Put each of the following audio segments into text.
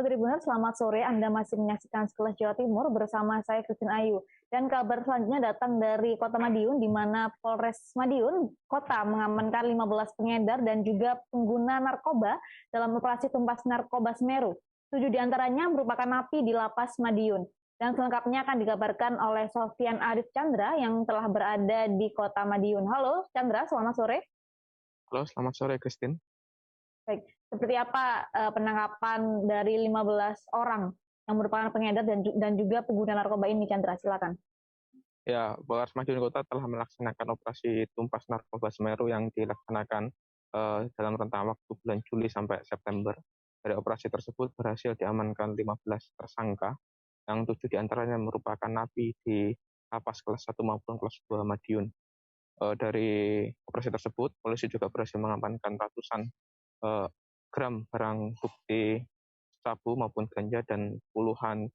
Tribuners, selamat sore. Anda masih menyaksikan Sekilas Jawa Timur bersama saya Christine Ayu. Dan kabar selanjutnya datang dari Kota Madiun, di mana Polres Madiun Kota mengamankan 15 pengedar dan juga pengguna narkoba dalam operasi tumpas narkoba Semeru. 7 diantaranya merupakan napi di Lapas Madiun. Dan selengkapnya akan digabarkan oleh Sofyan Arif Chandra yang telah berada di Kota Madiun. Halo Chandra, selamat sore. Halo, selamat sore, Christine. Baik, seperti apa penangkapan dari 15 orang yang merupakan pengedar dan juga pengguna narkoba ini, Chandra? Silakan. Ya, Polres Madiun Kota telah melaksanakan operasi tumpas narkoba Semeru yang dilaksanakan dalam rentang waktu bulan Juli sampai September. Dari operasi tersebut berhasil diamankan 15 tersangka, yang 7 diantaranya merupakan napi di lapas kelas 1 maupun kelas 2 Madiun. Dari operasi tersebut, polisi juga berhasil mengamankan ratusan gram barang bukti sabu maupun ganja dan puluhan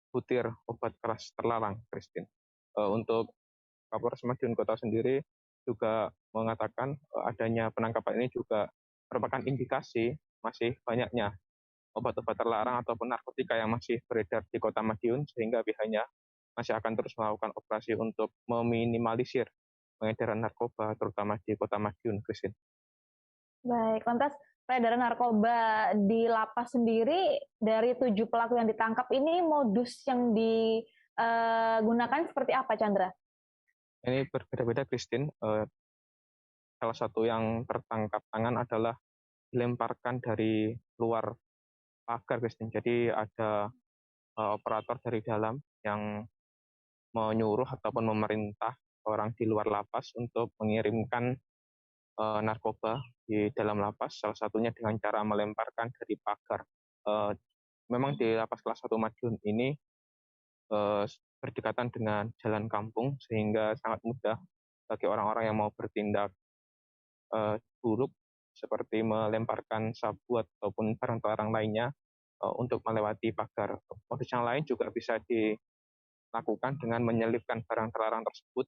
butir obat keras terlarang, Christine. Untuk Kapolres Madiun Kota sendiri juga mengatakan adanya penangkapan ini juga merupakan indikasi masih banyaknya obat-obat terlarang ataupun narkotika yang masih beredar di Kota Madiun, sehingga pihaknya masih akan terus melakukan operasi untuk meminimalisir pengedaran narkoba terutama di Kota Madiun, Christine. Baik, lantas peredaran narkoba di lapas sendiri, dari 7 pelaku yang ditangkap ini, modus yang digunakan seperti apa, Chandra? Ini berbeda-beda, Christine. Salah satu yang tertangkap tangan adalah dilemparkan dari luar pagar, Christine. Jadi ada operator dari dalam yang menyuruh ataupun memerintah orang di luar lapas untuk mengirimkan narkoba di dalam lapas, salah satunya dengan cara melemparkan dari pagar. Memang di lapas kelas 1 Madiun ini berdekatan dengan jalan kampung, sehingga sangat mudah bagi orang-orang yang mau bertindak buruk seperti melemparkan sabu ataupun barang terlarang lainnya untuk melewati pagar. Modus yang lain juga bisa dilakukan dengan menyelipkan barang terlarang tersebut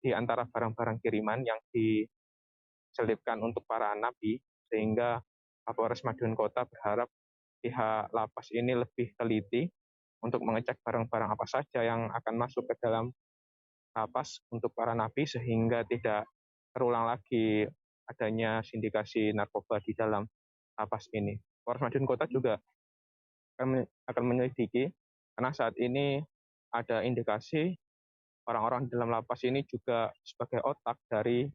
di antara barang-barang kiriman yang diselipkan untuk para napi, sehingga Kapolres Madiun Kota berharap pihak lapas ini lebih teliti untuk mengecek barang-barang apa saja yang akan masuk ke dalam lapas untuk para napi, sehingga tidak terulang lagi adanya sindikasi narkoba di dalam lapas ini. Polres Madiun Kota juga akan menyelidiki, karena saat ini ada indikasi orang-orang di dalam lapas ini juga sebagai otak dari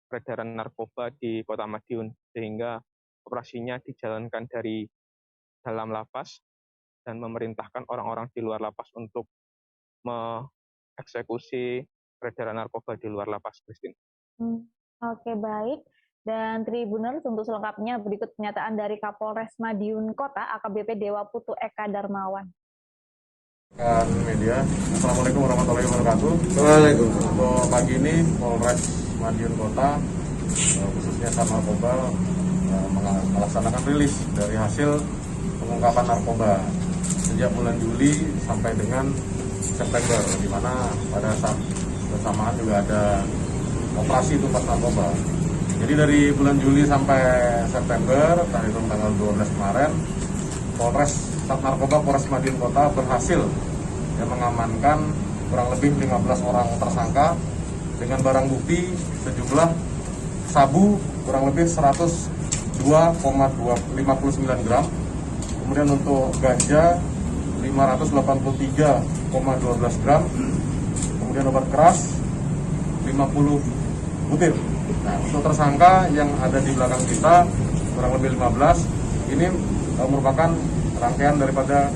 peredaran narkoba di Kota Madiun, sehingga operasinya dijalankan dari dalam lapas dan memerintahkan orang-orang di luar lapas untuk mengeksekusi peredaran narkoba di luar lapas, Christine. Oke, baik. Dan Tribuners, untuk selengkapnya berikut pernyataan dari Kapolres Madiun Kota AKBP Dewa Putu Eka Darmawan. Media, Assalamualaikum warahmatullahi wabarakatuh. Waalaikumsalam. Untuk pagi ini Polres Madiun Kota, khususnya Sat Narkoba, melaksanakan rilis dari hasil pengungkapan narkoba sejak bulan Juli sampai dengan September, di mana pada saat bersamaan juga ada operasi tumpas narkoba. Jadi dari bulan Juli sampai September, terhitung tanggal 12 kemarin, Polres Sat Narkoba Polres Madiun Kota berhasil mengamankan kurang lebih 15 orang tersangka dengan barang bukti sejumlah sabu kurang lebih 102,59 gram, kemudian untuk ganja 583,12 gram, kemudian obat keras 50 butir. Nah, untuk tersangka yang ada di belakang kita kurang lebih 15, ini merupakan rangkaian daripada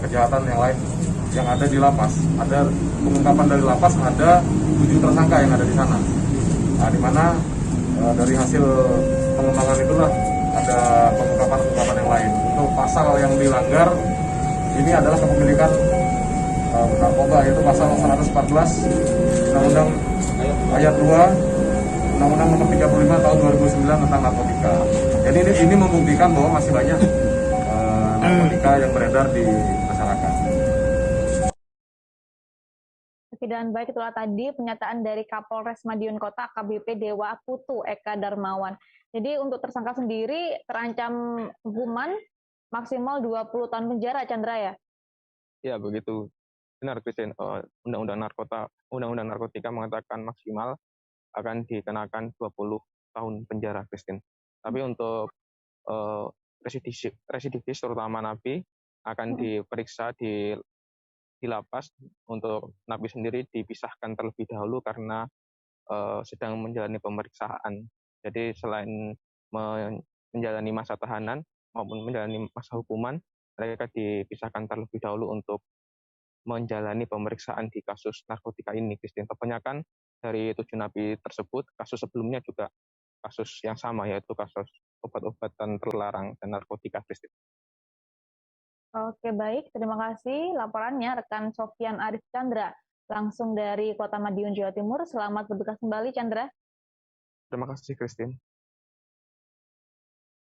kejahatan yang lain yang ada di lapas. Ada pengungkapan dari lapas, ada 7 tersangka yang ada di sana. Nah, di mana dari hasil pengembangan itulah ada pengungkapan yang lain. Untuk pasal yang dilanggar ini adalah kepemilikan narkoba, yaitu pasal 114 Undang-Undang Ayat 2 Undang-Undang Nomor 35 Tahun 2009 tentang narkotika. Jadi ini membuktikan bahwa masih banyak narkotika yang beredar di masyarakat. Dan baik, itulah tadi pernyataan dari Kapolres Madiun Kota AKBP Dewa Putu Eka Darmawan. Jadi untuk tersangka sendiri terancam hukuman maksimal 20 tahun penjara, Chandra ya? Ya, begitu. Benar, Christine. Undang-undang narkotika mengatakan maksimal akan dikenakan 20 tahun penjara, Christine. Tapi untuk residivis terutama napi akan diperiksa di lapas. Untuk napi sendiri dipisahkan terlebih dahulu karena sedang menjalani pemeriksaan. Jadi selain menjalani masa tahanan maupun menjalani masa hukuman, mereka dipisahkan terlebih dahulu untuk menjalani pemeriksaan di kasus narkotika ini, Christine. Kebanyakan dari 7 napi tersebut, kasus sebelumnya juga kasus yang sama, yaitu kasus obat-obatan terlarang dan narkotika, Christine. Oke, baik. Terima kasih laporannya rekan Sofyan Arif Chandra, langsung dari Kota Madiun, Jawa Timur. Selamat bertugas kembali, Chandra. Terima kasih, Christine.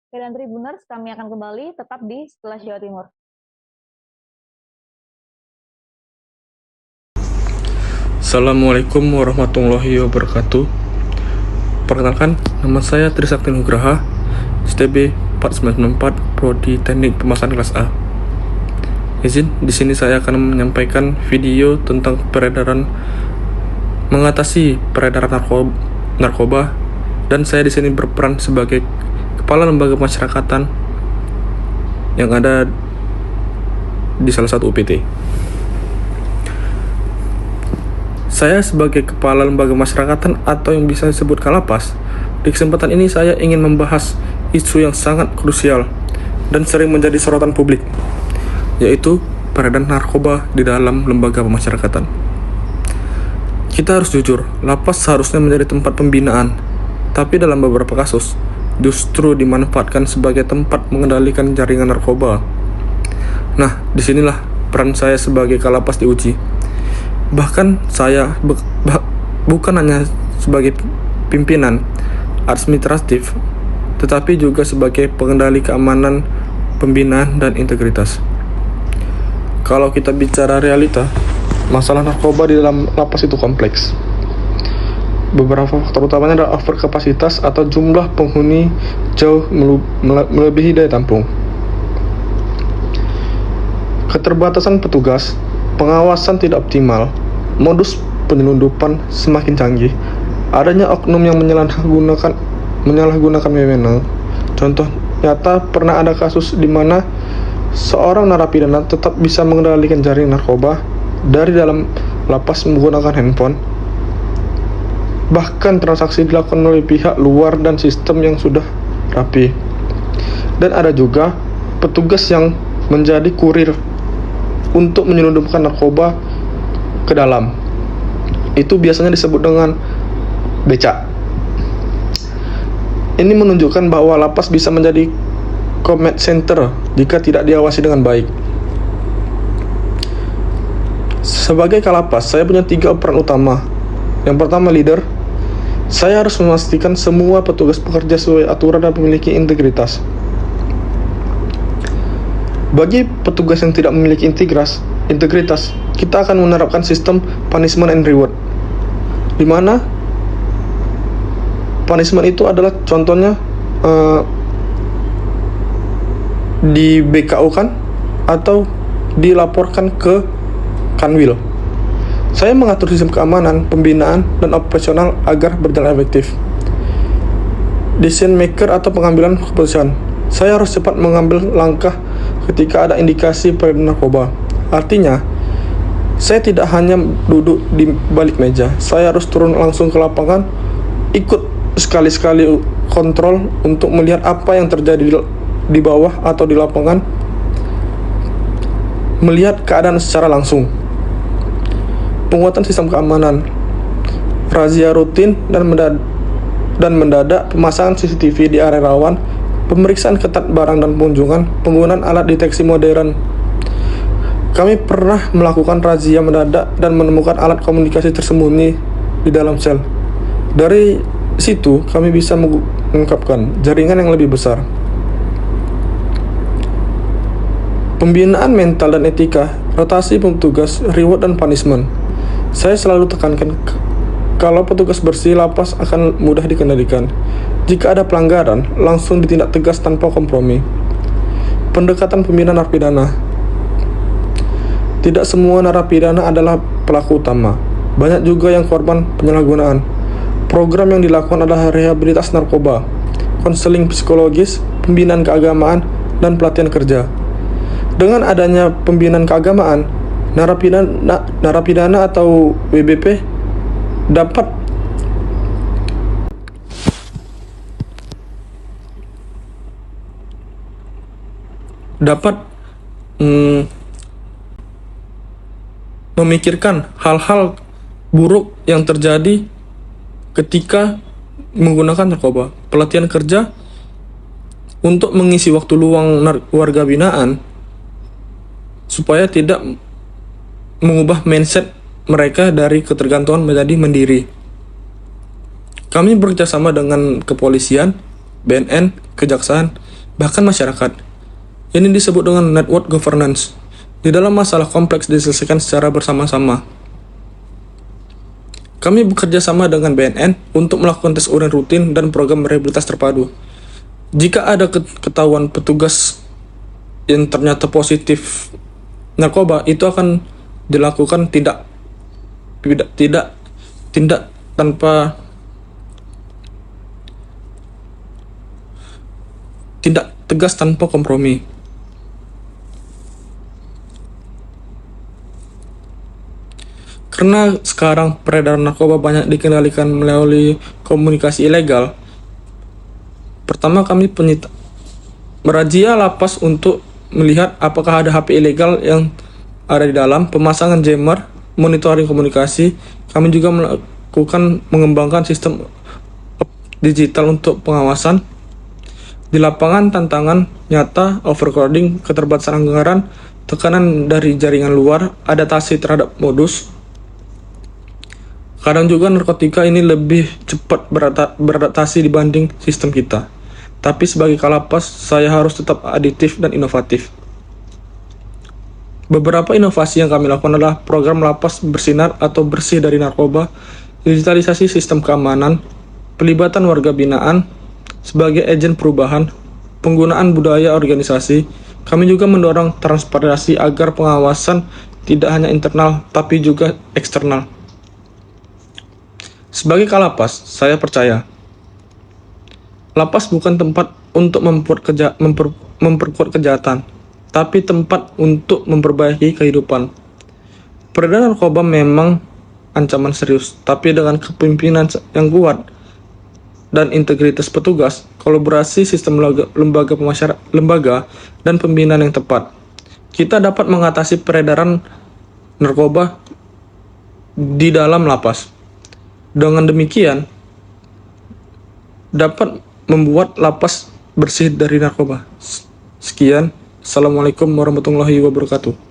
Oke, dan Tribuners, kami akan kembali tetap di Sekilas Jawa Timur. Assalamualaikum warahmatullahi wabarakatuh. Perkenalkan, nama saya Trisakti Nugraha, STB 4994, Prodi Teknik Pemasaran kelas A. Izin, di sini saya akan menyampaikan video tentang mengatasi peredaran narkoba, dan saya di sini berperan sebagai kepala lembaga pemasyarakatan yang ada di salah satu UPT. Saya sebagai kepala lembaga masyarakatan atau yang bisa disebut Kalapas, di kesempatan ini saya ingin membahas isu yang sangat krusial dan sering menjadi sorotan publik, yaitu peredaran narkoba di dalam lembaga pemasyarakatan. Kita harus jujur, lapas seharusnya menjadi tempat pembinaan, tapi dalam beberapa kasus justru dimanfaatkan sebagai tempat mengendalikan jaringan narkoba. Nah, disinilah peran saya sebagai Kalapas diuji. Bahkan saya bukan hanya sebagai pimpinan administratif, tetapi juga sebagai pengendali keamanan, pembinaan, dan integritas. Kalau kita bicara realita, masalah narkoba di dalam lapas itu kompleks. Beberapa faktor utamanya adalah overkapasitas atau jumlah penghuni jauh melebihi daya tampung, keterbatasan petugas, pengawasan tidak optimal, modus penyelundupan semakin canggih, adanya oknum yang menyalahgunakan wewenang. Contoh nyata, pernah ada kasus di mana seorang narapidana tetap bisa mengendalikan jaringan narkoba dari dalam lapas menggunakan handphone. Bahkan transaksi dilakukan oleh pihak luar dan sistem yang sudah rapi. Dan ada juga petugas yang menjadi kurir untuk menyelundupkan narkoba ke dalam. Itu biasanya disebut dengan becak. Ini menunjukkan bahwa lapas bisa menjadi command center jika tidak diawasi dengan baik. Sebagai Kalapas, saya punya 3 peran utama. Yang pertama, leader. Saya harus memastikan semua petugas bekerja sesuai aturan dan memiliki integritas. Bagi petugas yang tidak memiliki integritas, kita akan menerapkan sistem punishment and reward, di mana punishment itu adalah contohnya di BKU-kan atau dilaporkan ke Kanwil. Saya mengatur sistem keamanan, pembinaan, dan operasional agar berjalan efektif. Decision maker atau pengambilan keputusan. Saya harus cepat mengambil langkah ketika ada indikasi peredaran narkoba. Artinya, saya tidak hanya duduk di balik meja. Saya harus turun langsung ke lapangan, ikut sekali-sekali kontrol untuk melihat apa yang terjadi di bawah atau di lapangan, melihat keadaan secara langsung. Penguatan sistem keamanan, razia rutin dan mendadak, pemasangan CCTV di area rawan, pemeriksaan ketat barang dan kunjungan, penggunaan alat deteksi modern. Kami pernah melakukan razia mendadak dan menemukan alat komunikasi tersembunyi di dalam sel. Dari situ kami bisa mengungkapkan jaringan yang lebih besar. Pembinaan mental dan etika, rotasi petugas, reward dan punishment. Saya selalu tekankan kalau petugas bersih, lapas akan mudah dikendalikan. Jika ada pelanggaran, langsung ditindak tegas tanpa kompromi. Pendekatan pembinaan narapidana. Tidak semua narapidana adalah pelaku utama. Banyak juga yang korban penyalahgunaan. Program yang dilakukan adalah rehabilitasi narkoba, konseling psikologis, pembinaan keagamaan, dan pelatihan kerja. Dengan adanya pembinaan keagamaan, narapidana atau WBP dapat memikirkan hal-hal buruk yang terjadi ketika menggunakan narkoba. Pelatihan kerja untuk mengisi waktu luang warga binaan supaya tidak mengubah mindset mereka dari ketergantungan menjadi mandiri. Kami bekerjasama dengan kepolisian, BNN, kejaksaan, bahkan masyarakat. Ini disebut dengan network governance. Di dalam masalah kompleks diselesaikan secara bersama-sama. Kami bekerja sama dengan BNN untuk melakukan tes urin rutin dan program rehabilitasi terpadu. Jika ada ketahuan petugas yang ternyata positif narkoba, itu akan dilakukan tindak tegas tanpa kompromi. Karena sekarang peredaran narkoba banyak dikendalikan melalui komunikasi ilegal. Pertama, kami merazia lapas untuk melihat apakah ada HP ilegal yang ada di dalam, pemasangan jammer, monitoring komunikasi. Kami juga mengembangkan sistem digital untuk pengawasan. Di lapangan, tantangan nyata, overcrowding, keterbatasan anggaran, tekanan dari jaringan luar, adaptasi terhadap modus. Kadang juga narkotika ini lebih cepat beradaptasi dibanding sistem kita. Tapi sebagai kalapas, saya harus tetap aditif dan inovatif. Beberapa inovasi yang kami lakukan adalah program lapas bersinar atau bersih dari narkoba, digitalisasi sistem keamanan, pelibatan warga binaan sebagai agen perubahan, penggunaan budaya organisasi. Kami juga mendorong transparansi agar pengawasan tidak hanya internal tapi juga eksternal. Sebagai kalapas, saya percaya lapas bukan tempat untuk memperkuat kejahatan, tapi tempat untuk memperbaiki kehidupan. Peredaran narkoba memang ancaman serius, tapi dengan kepemimpinan yang kuat dan integritas petugas, kolaborasi sistem lembaga dan pembinaan yang tepat, kita dapat mengatasi peredaran narkoba di dalam lapas. Dengan demikian, dapat membuat lapas bersih dari narkoba. Sekian, Assalamualaikum warahmatullahi wabarakatuh.